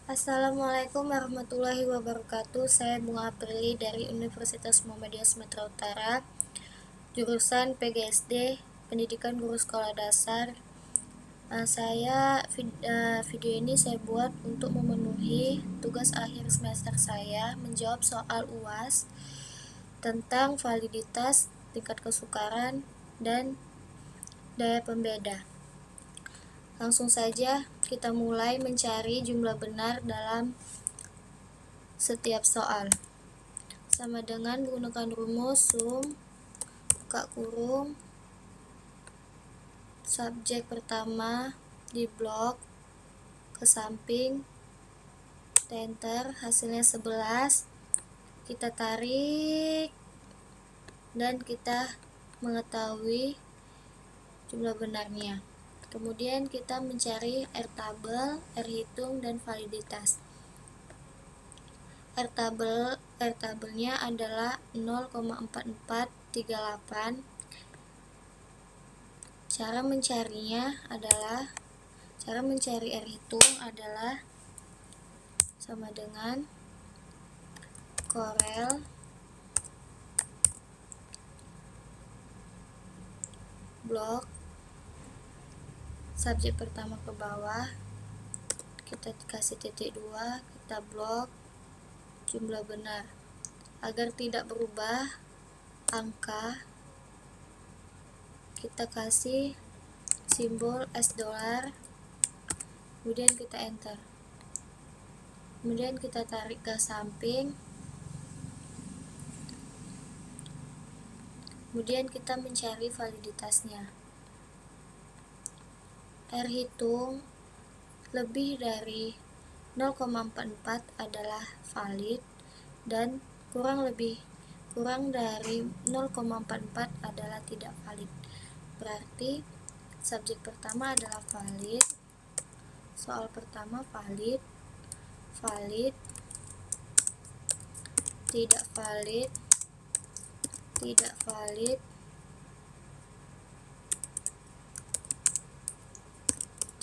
Assalamualaikum warahmatullahi wabarakatuh. Saya Bunga Aprili dari Universitas Muhammadiyah Sumatera Utara, jurusan PGSD, Pendidikan Guru Sekolah Dasar. Video ini saya buat untuk memenuhi tugas akhir semester saya, menjawab soal UAS tentang validitas, tingkat kesukaran, dan daya pembeda. Langsung saja kita mulai mencari jumlah benar dalam setiap soal. Sama dengan menggunakan rumus sum, buka kurung, subjek pertama di blok ke samping, enter, hasilnya 11, kita tarik, dan kita mengetahui jumlah benarnya. Kemudian kita mencari R tabel, R hitung, dan validitas. R tabelnya adalah 0,4438. Cara mencari R hitung adalah sama dengan Corel blok subjek pertama ke bawah, kita kasih titik 2, kita blok jumlah benar. Agar tidak berubah angka, kita kasih simbol $, kemudian kita enter. Kemudian kita tarik ke samping, kemudian kita mencari validitasnya. R hitung lebih dari 0,44 adalah valid, dan kurang dari 0,44 adalah tidak valid. Berarti subjek pertama adalah valid, soal pertama valid, tidak valid, tidak valid, tidak valid,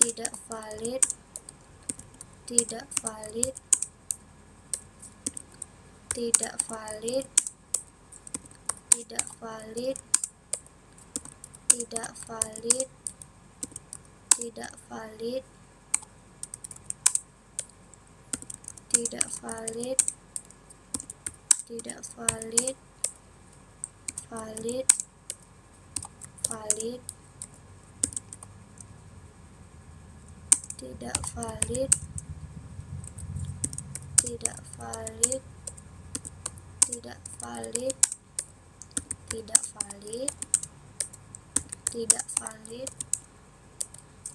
tidak valid, tidak valid, tidak valid, tidak valid, tidak valid, tidak valid, tidak valid, valid, valid, tidak valid, tidak valid, tidak valid, tidak valid, tidak valid,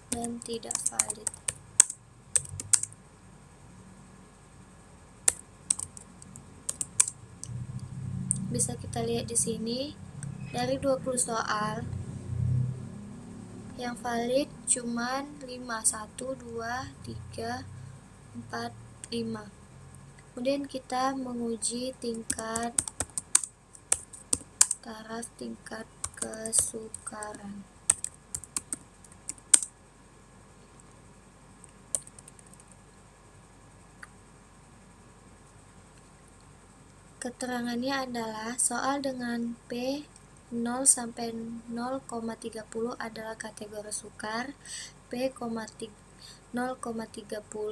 dan tidak valid. Bisa kita lihat di sini, dari 20 soal yang valid cuman 5, 1, 2, 3, 4, 5. Kemudian kita menguji tingkat taraf tingkat kesukaran. Keterangannya adalah soal dengan P 0 sampai 0,30 adalah kategori sukar, P 0,30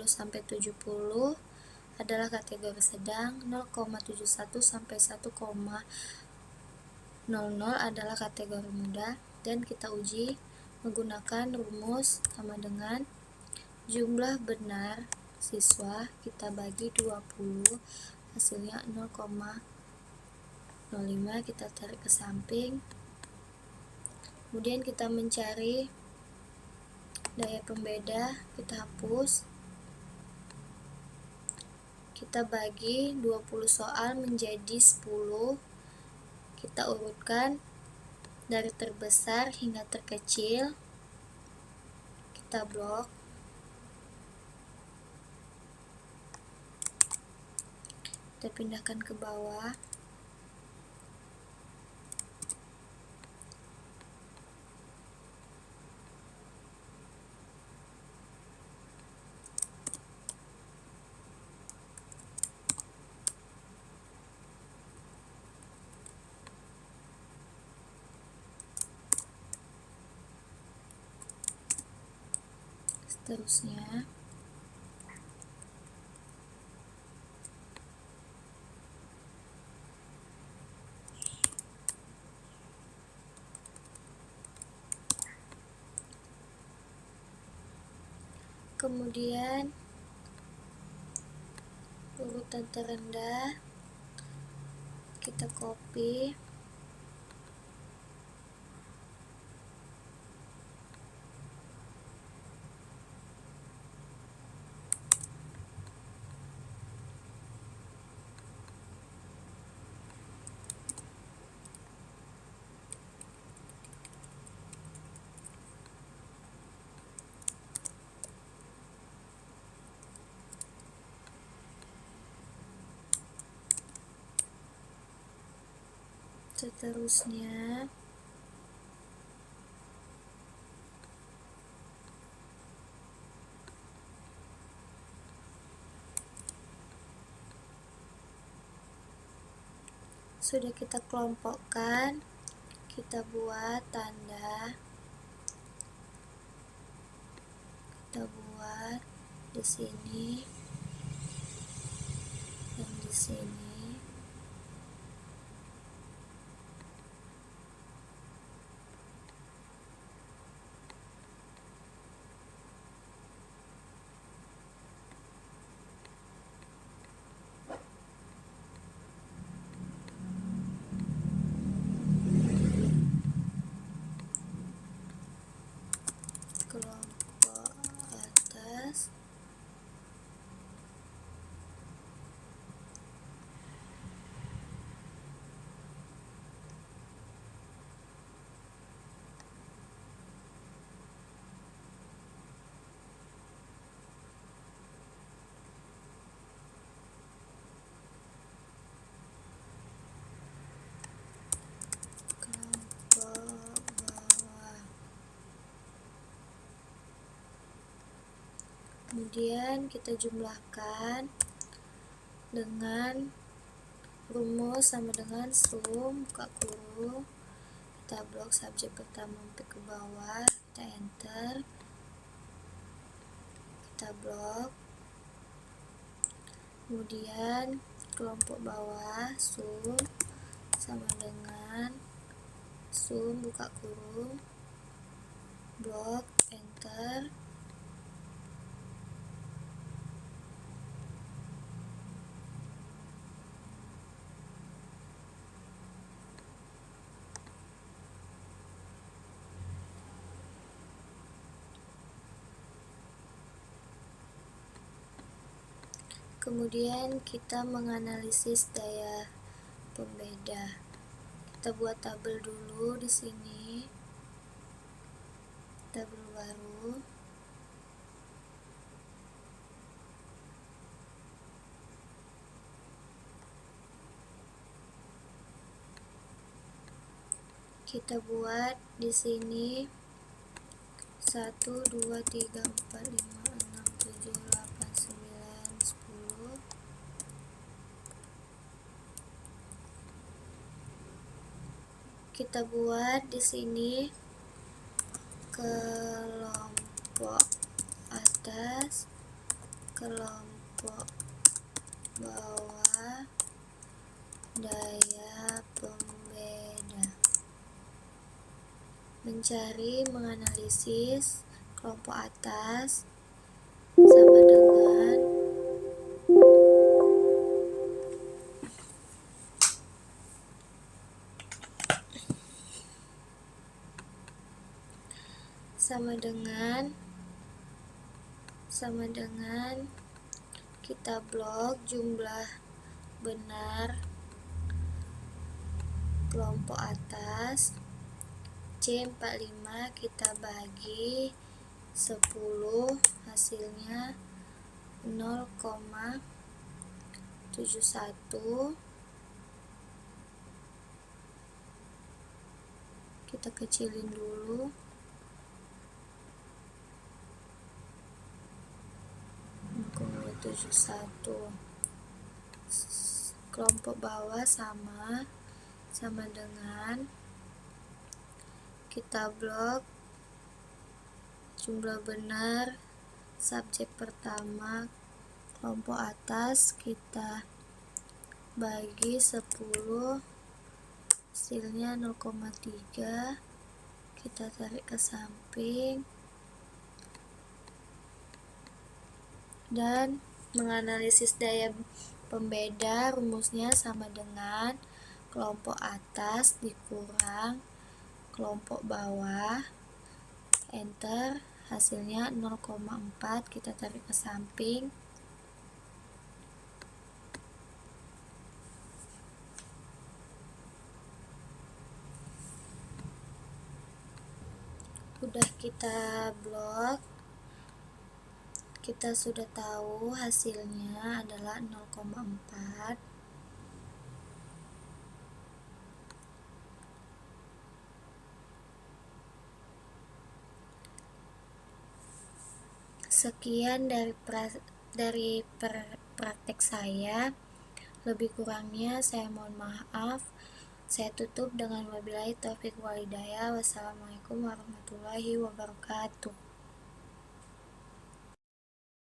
sampai 70 adalah kategori sedang, 0,71 sampai 1,00 adalah kategori mudah, dan kita uji menggunakan rumus sama dengan jumlah benar siswa kita bagi 20, hasilnya 0,05, kita tarik ke samping. Kemudian kita mencari daya pembeda, kita hapus. Kita bagi 20 soal menjadi 10. Kita urutkan dari terbesar hingga terkecil. Kita blok. Kita pindahkan ke bawah. seterusnya. Kemudian urutan terendah kita copy, seterusnya. Sudah kita kelompokkan, kita buat tanda, kita buat di sini dan di sini. Kelompok atas, kelompok bawah. Kemudian kita jumlahkan dengan rumus sama dengan sum buka kurung, kita blok subjek pertama sampai ke bawah, kita enter, kita blok. Kemudian kelompok bawah sum sama dengan sum buka kurung, blok, enter. Kemudian kita menganalisis daya pembeda. Kita buat tabel dulu di sini. Tabel baru. Kita buat di sini 1 2 3 4 5 6 7 8 9 10. Kita buat di sini kelompok atas, kelompok bawah, daya pembeda. Mencari, menganalisis kelompok atas sama dengan sama dengan kita blok jumlah benar kelompok atas C45 kita bagi 10, hasilnya 0,71. Kita kecilin dulu. Kelompok bawah sama dengan kita blok jumlah benar subjek pertama kelompok atas kita bagi 10, hasilnya 0,3, kita tarik ke samping dan menganalisis daya pembeda. Rumusnya sama dengan kelompok atas dikurang kelompok bawah, enter, hasilnya 0,4, kita tarik ke samping. Udah kita blok, kita sudah tahu hasilnya adalah 0,4. Sekian dari praktek saya. Lebih kurangnya saya mohon maaf. Saya tutup dengan wabillahi taufiq wal hidayah. Wassalamualaikum warahmatullahi wabarakatuh.